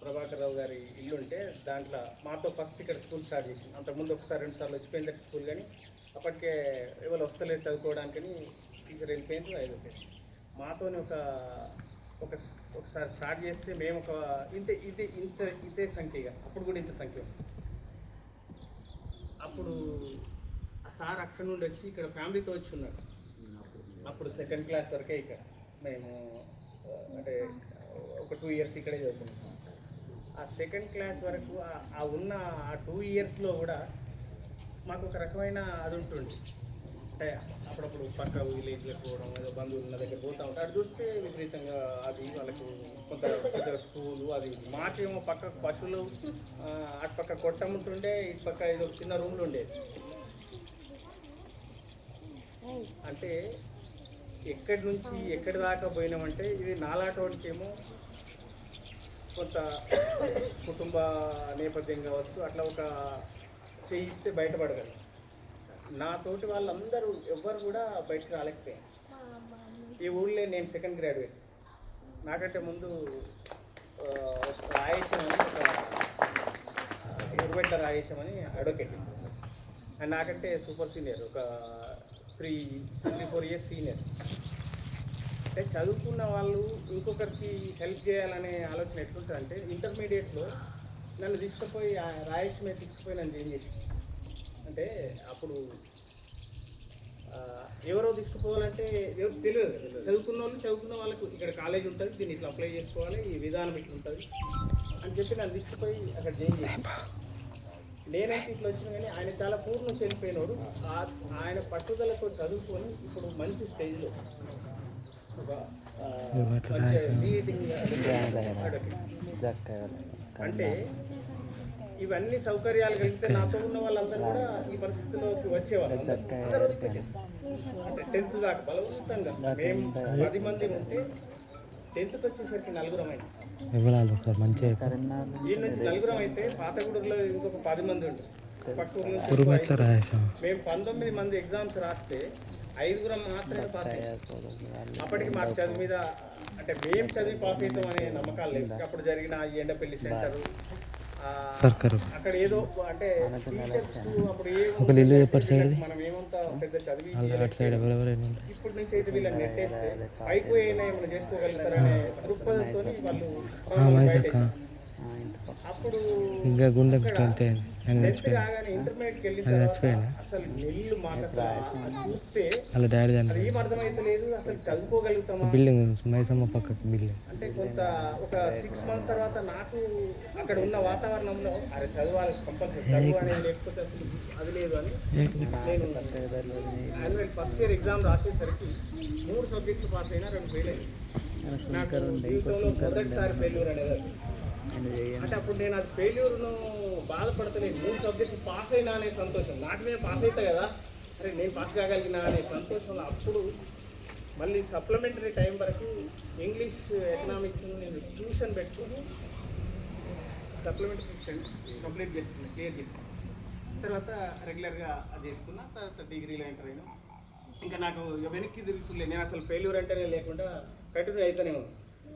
ప్రభాకర్ రావు గారి ఇల్లు ఉంటే దాంట్లో మాతో ఫస్ట్ ఇక్కడ స్కూల్ స్టార్ట్ చేసింది. అంతకుముందు ఒకసారి 2 సార్లు వచ్చిపోయింది స్కూల్, కానీ అప్పటికే ఎవరు వస్తలేదు చదువుకోవడానికని టీచర్ వెళ్ళిపోయింది. అయిపోయింది మాతోని ఒకసారి స్టార్ట్ చేస్తే మేము ఒక ఇంతే సంఖ్యగా, అప్పుడు కూడా ఇంత సంఖ్య. అప్పుడు ఆ సార్ అక్కడి నుండి వచ్చి ఇక్కడ ఫ్యామిలీతో వచ్చి ఉన్నాడు. అప్పుడు 2nd క్లాస్ వరకే ఇక్కడ మేము, అంటే ఒక 2 ఇయర్స్ ఇక్కడే చదువుకున్నాం. ఆ 2nd క్లాస్ వరకు ఆ ఉన్న ఆ 2 ఇయర్స్లో కూడా మాకు ఒక రకమైన అది ఉంటుంది. అంటే అప్పుడప్పుడు పక్క విలేజ్లకు పోవడం, ఏదో బంధువుల దగ్గర పోతూ ఉంటారు. అది చూస్తే విపరీతంగా అది వాళ్ళకు కొంత పెద్ద స్కూలు అది. మాకేమో పక్క పశువులు అటు పక్క కొట్టం ఉంటుండే, ఇటు పక్క ఏదో చిన్న రూమ్లు ఉండేది. అంటే ఎక్కడి నుంచి ఎక్కడి దాకా పోయినామంటే ఇది నాలాటోడికేమో కొంత కుటుంబ నేపథ్యం కావచ్చు, అట్లా ఒక చేయిస్తే బయటపడగలరు. నా తోటి వాళ్ళందరూ ఎవ్వరు కూడా బయటకు రాలేకపోయారు. ఈ ఊళ్ళో నేను 2nd గ్రాడ్యుయేట్. నాకంటే ముందు రాయేశం అని ఇరువెట్ల రాయేశం అని అడ్వకేట్, అండ్ నాకంటే సూపర్ సీనియర్, ఒక 3-4 ఇయర్స్ సీనియర్. అంటే చదువుకున్న వాళ్ళు ఇంకొకరికి హెల్ప్ చేయాలనే ఆలోచన ఎట్లుంటుంది అంటే, ఇంటర్మీడియట్లో నన్ను తీసుకుపోయి రాయేష్ మీద తీసుకుపోయి నన్ను ఏం చేసి, అంటే అప్పుడు ఎవరో తీసుకుపోవాలంటే ఎవరు తెలియదు. చదువుకున్న వాళ్ళకు ఇక్కడ కాలేజ్ ఉంటుంది, దీన్ని ఇట్లా అప్లై చేసుకోవాలి, ఈ విధానం ఇట్లా ఉంటుంది అని చెప్పి నన్ను తీసుకుపోయి అక్కడ జాయిన్ చేసి, నేనైతే ఇట్లా వచ్చిన కానీ ఆయన చాలా పూర్వం చనిపోయినాడు. ఆయన పట్టుదలతో చదువుకొని ఇప్పుడు మంచి స్టేజ్లో అంటే ఇవన్నీ సౌకర్యాలు కలిగితే నాతో ఉన్న వాళ్ళందరూ కూడా ఈ పరిస్థితిలోకి వచ్చేవాళ్ళు. అంటే 10th దాకా బలవంతంగా మేము 10 మంది ఉంటే 10th వచ్చేసరికి 4 అయింది. ఈ నుంచి 4 అయితే పాతగూడూరులో ఇంకొక 10 మంది ఉంటుంది. పక్కూరు నుంచి మేము 19 మంది ఎగ్జామ్స్ రాస్తే 5 మాత్రమే పాస్ అయ్యాం. అప్పటికి మాకు చదువు మీద అంటే మేము చదివి పాస్ అవుతాం అనే నమ్మకాలు లేదు. అప్పుడు జరిగిన ఈ ఎండపల్లి సెంటర్ అక్కడ ఏదో అంటే మనం ఏమంతా పెద్ద చదివి ఇప్పటి నుంచి అయితే వీళ్ళని నెట్టేస్తే అయిపోయినా ఏమైనా చేసుకోగలుగుతారనే దృక్పథంతో వాళ్ళు అప్పుడు ఇంకా గుండె ఇంటర్మీడియట్కి వెళ్ళిన అసలు నెల్లు మాట చూస్తే అలా డాడీ ఏమర్థమైతే లేదు. అసలు చదువుకోగలుగుతామా బిల్డింగ్ మైసమ్మ పక్క బిల్డింగ్ అంటే కొంత ఒక 6 months తర్వాత నాకు అక్కడ ఉన్న వాతావరణంలో అరే చదవాలి కంపల్సరీ, చదువు అనేది లేకపోతే అసలు అది లేదు అని నేను యాన్యువల్ ఫస్ట్ ఇయర్ ఎగ్జామ్ రాసేసరికి 3 సబ్జెక్టులు పాస్ అయినా 2 ఫెయిల్ అయ్యాయి. నాకు జీవితంలో మొదటిసారి ఫెయిల్యూర్ అనేది. అంటే అప్పుడు నేను అది ఫెయిల్యూర్ను బాధపడతలేదు, 3 సబ్జెక్టులు పాస్ అయినా అనే సంతోషం, నాకు నేను పాస్ అవుతా కదా, అరే నేను పాస్ కాగలిగినా అనే సంతోషంలో అప్పుడు మళ్ళీ సప్లిమెంటరీ టైం వరకు ఇంగ్లీష్ ఎకనామిక్స్ నేను ట్యూషన్ పెట్టుకుని సప్లిమెంటరీ కంప్లీట్ చేసుకున్నాను, క్లియర్ చేసుకున్నాను. తర్వాత రెగ్యులర్గా అది చేసుకున్నా. తర్వాత డిగ్రీలో ఎంటర్ అయినా. ఇంకా నాకు వెనక్కి తిరుగుతుండే, నేను అసలు ఫెయిల్యూర్ అంటేనే లేకుండా కంటిన్యూ అయితేనే ఉంది.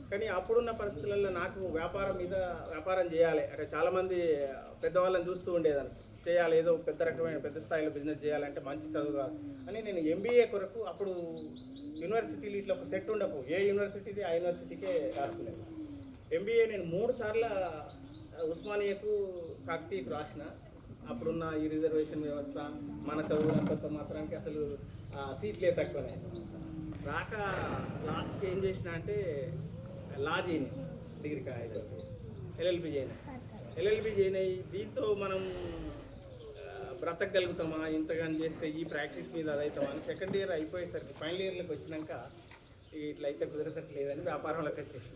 కానీ అప్పుడున్న పరిస్థితులలో నాకు వ్యాపారం చేయాలి అంటే చాలామంది పెద్దవాళ్ళని చూస్తూ ఉండేదాన్ని, చేయాలి ఏదో పెద్ద రకమైన పెద్ద స్థాయిలో బిజినెస్ చేయాలంటే మంచి చదువు కాదు అని నేను MBA కొరకు అప్పుడు యూనివర్సిటీలు ఇట్లా ఒక సెట్ ఉండకు, ఏ యూనివర్సిటీది ఆ యూనివర్సిటీకే రాసుకునేది. MBA నేను 3 సార్లు ఉస్మానియాకు కాకతీయకు రాసిన. అప్పుడున్న ఈ రిజర్వేషన్ వ్యవస్థ మన చదువులంత మాత్రానికి అసలు సీట్లే తక్కువనే రాక లాస్ట్కి ఏం చేసిన అంటే లా చేయను, డిగ్రీ LLB చేయను అయ్యి దీంతో మనం బ్రతకగలుగుతామా ఇంతగాని చేస్తే ఈ ప్రాక్టీస్ మీద అదవుతామా అని 2nd ఇయర్ అయిపోయేసరికి ఫైనల్ ఇయర్లోకి వచ్చినాక ఇట్లా అయితే కుదరట్లేదని వ్యాపారంలోకి వచ్చేసి,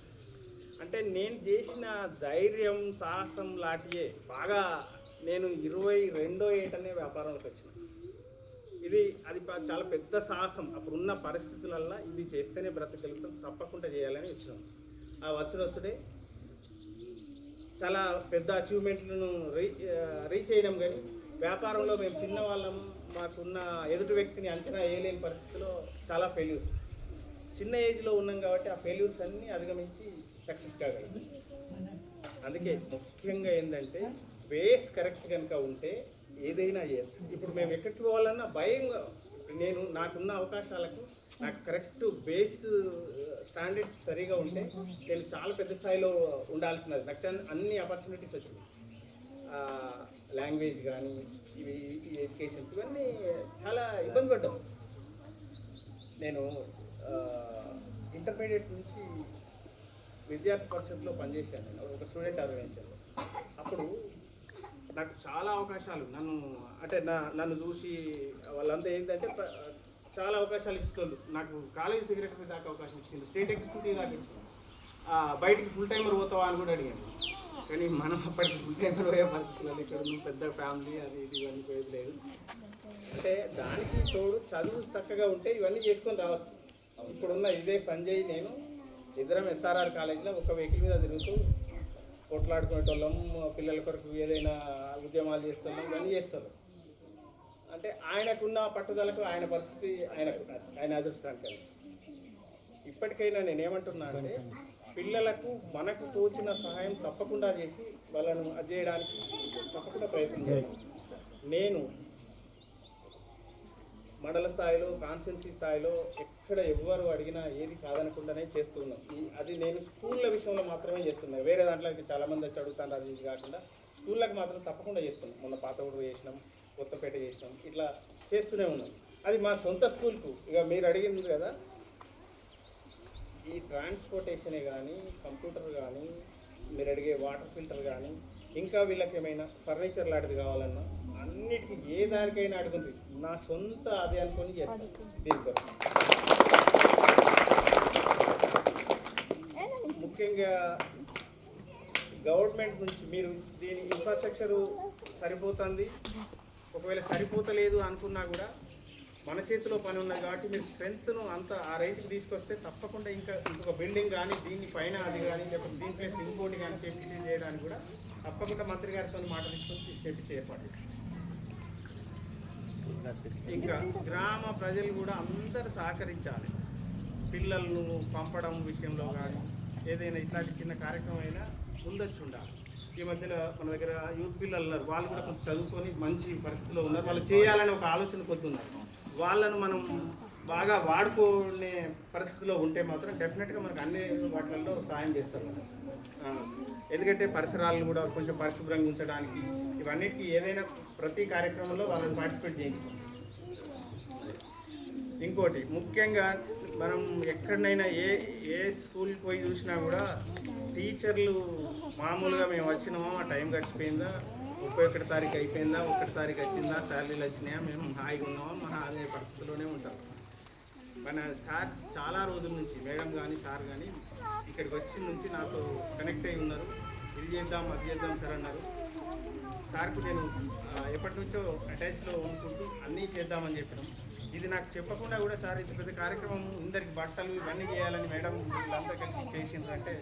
అంటే నేను చేసిన ధైర్యం సాహసం లాంటివే బాగా నేను 22వ ఏటనే వ్యాపారంలోకి వచ్చిన. అది చాలా పెద్ద సాహసం. అప్పుడున్న పరిస్థితులల్లో ఇది చేస్తేనే బ్రతకగలుగుతాం, తప్పకుండా చేయాలని వచ్చినాం. ఆ వచ్చుడే చాలా పెద్ద అచీవ్మెంట్లను రీచ్ అయినాం. కానీ వ్యాపారంలో మేము చిన్నవాళ్ళం, మాకున్న ఎదుటి వ్యక్తిని అంచనా వేయలేని పరిస్థితిలో చాలా ఫెయిల్యూర్స్. చిన్న ఏజ్లో ఉన్నాం కాబట్టి ఆ ఫెయిల్యూర్స్ అన్నీ అధిగమించి సక్సెస్ కాగలం. అందుకే ముఖ్యంగా ఏంటంటే బేస్ కరెక్ట్ కనుక ఉంటే ఏదైనా చేయొచ్చు. ఇప్పుడు మేము ఎక్కడికి పోవాలన్నా భయంగా, నేను నాకున్న అవకాశాలకు నాకు కరెక్ట్ బేస్ స్టాండర్డ్స్ సరిగా ఉంటే నేను చాలా పెద్ద స్థాయిలో ఉండాల్సినది. నాకు అన్ని ఆపర్చునిటీస్ వచ్చినాయి, లాంగ్వేజ్ కానీ ఇవి ఈ ఎడ్యుకేషన్స్ ఇవన్నీ చాలా ఇబ్బంది పడ్డాం. నేను ఇంటర్మీడియట్ నుంచి విద్యార్థి పరిషత్లో పనిచేశాను, నేను ఒక స్టూడెంట్ ఆర్గనైజేషన్లో. అప్పుడు నాకు చాలా అవకాశాలు నన్ను చూసి వాళ్ళంతా ఏంటంటే చాలా అవకాశాలు ఇస్తున్నారు. నాకు కాలేజ్ సెక్రటరీ దాకా అవకాశం ఇచ్చింది, స్టేట్ ఎగ్జిక్యూటివ్ దాకా ఇచ్చింది. బయటికి ఫుల్ టైమర్ పోతావా అని కూడా అడిగాను. కానీ మనం అప్పటికి ఫుల్ టైమర్ పోయే పరిస్థితుల్లో ఇక్కడ పెద్ద ఫ్యామిలీ అది ఇది ఇవన్నీ పోయేది లేదు. అంటే దానికి తోడు చదువు చక్కగా ఉంటే ఇవన్నీ చేసుకొని రావచ్చు. ఇప్పుడున్న ఇదే సంజయ్ నేను ఇద్దరం ఎస్ఆర్ఆర్ కాలేజీలో ఒక వెహికల్ మీద తిరుగుతూ కొట్లాడుకునేటోళ్ళం, పిల్లల కొరకు ఏదైనా ఉద్యమాలు చేస్తున్నాం, ఇవన్నీ చేస్తున్నాం. అంటే ఆయనకున్న పట్టుదలకు ఆయన పరిస్థితి ఆయన అదృష్టానికి. ఇప్పటికైనా నేనేమంటున్నానంటే పిల్లలకు మనకు తోచిన సహాయం తప్పకుండా చేసి వాళ్ళను అది చేయడానికి తప్పకుండా ప్రయత్నం చేయాలి. నేను మండల స్థాయిలో, కాన్స్టిట్యున్సీ స్థాయిలో ఎక్కడ ఎవరు అడిగినా ఏది కాదనకుండానే చేస్తున్నాం. అది నేను స్కూళ్ళ విషయంలో మాత్రమే చేస్తున్నాను. వేరే దాంట్లోకి చాలామంది వచ్చి అడుగుతాను, అది ఇది కాకుండా స్కూళ్ళకి మాత్రం తప్పకుండా చేస్తున్నాం. మొన్న పాతగూడ చేసినాం, కొత్తపేట చేసినాం, ఇట్లా చేస్తూనే ఉన్నాం. అది మా సొంత స్కూల్కు. ఇక మీరు అడిగింది కదా, ఈ ట్రాన్స్పోర్టేషనే కానీ, కంప్యూటర్ కానీ, మీరు అడిగే వాటర్ ఫిల్టర్ కానీ, ఇంకా వీళ్ళకి ఏమైనా ఫర్నిచర్ లాంటిది కావాలన్నా అన్నిటికీ ఏ దానికైనా అడుగుతుంది. నా సొంత అది అనుకొని చేస్తాను. దీనితో ముఖ్యంగా గవర్నమెంట్ నుంచి మీరు దీని ఇన్ఫ్రాస్ట్రక్చరు సరిపోతుంది, ఒకవేళ సరిపోతలేదు అనుకున్నా కూడా మన చేతిలో పని ఉన్నది కాబట్టి మీరు స్ట్రెంత్ను అంత ఆ రేంజ్కి తీసుకొస్తే తప్పకుండా ఇంకొక బిల్డింగ్ కానీ, దీని పైన అది కానీ, లేకపోతే దీని ప్లేస్ ఇంకోటి కానీ చేయడానికి కూడా తప్పకుండా మంత్రి గారితో మాట తీసుకొని చేపించే ఏర్పాటు. ఇంకా గ్రామ ప్రజలు కూడా అందరూ సహకరించాలి. పిల్లలను పంపడం విషయంలో కానీ ఏదైనా ఇట్లాంటి చిన్న కార్యక్రమం అయినా ముందొచ్చి ఉండాలి. ఈ మధ్యన మన దగ్గర యూత్ పిల్లలు ఉన్నారు, వాళ్ళు కూడా కొంచెం చదువుకొని మంచి పరిస్థితిలో ఉన్నారు, వాళ్ళు చేయాలని ఒక ఆలోచన కొద్దున్నారు. వాళ్ళను మనం బాగా వాడుకునే పరిస్థితిలో ఉంటే మాత్రం డెఫినెట్గా మనకు అన్ని వాటిల్లో సాయం చేస్తారు. ఎందుకంటే పరిసరాలను కూడా కొంచెం పరిశుభ్రంగా ఉంచడానికి ఇవన్నిటికీ ఏదైనా ప్రతి కార్యక్రమంలో వాళ్ళని పార్టిసిపేట్ చేయించుకోవాలి. ఇంకోటి ముఖ్యంగా మనం ఎక్కడైనా ఏ స్కూల్కి పోయి చూసినా కూడా టీచర్లు మామూలుగా మేము వచ్చినామో ఆ టైం గడిచిపోయిందా, 31 తారీఖు అయిపోయిందా, 1 తారీఖు వచ్చిందా, శాలరీలు వచ్చినాయా, మేము హాయిగా ఉన్నామో అనే పరిస్థితిలోనే ఉంటాం. మన సార్ చాలా రోజుల నుంచి మేడం కానీ సార్ కానీ ఇక్కడికి వచ్చిన నుంచి నాతో కనెక్ట్ అయి ఉన్నారు. ఇది చేద్దాం అది చేద్దాం సార్ అన్నారు. సార్కు నేను ఎప్పటి నుంచో అటాచ్లో ఉంటుకుంటూ అన్నీ చేద్దామని చెప్పినాం. ఇది నాకు చెప్పకుండా కూడా సార్ ఇంత పెద్ద కార్యక్రమం, అందరికి బట్టలు ఇవన్నీ చేయాలని మేడం వీళ్ళంతా కలిసి చేసిండ్రంటే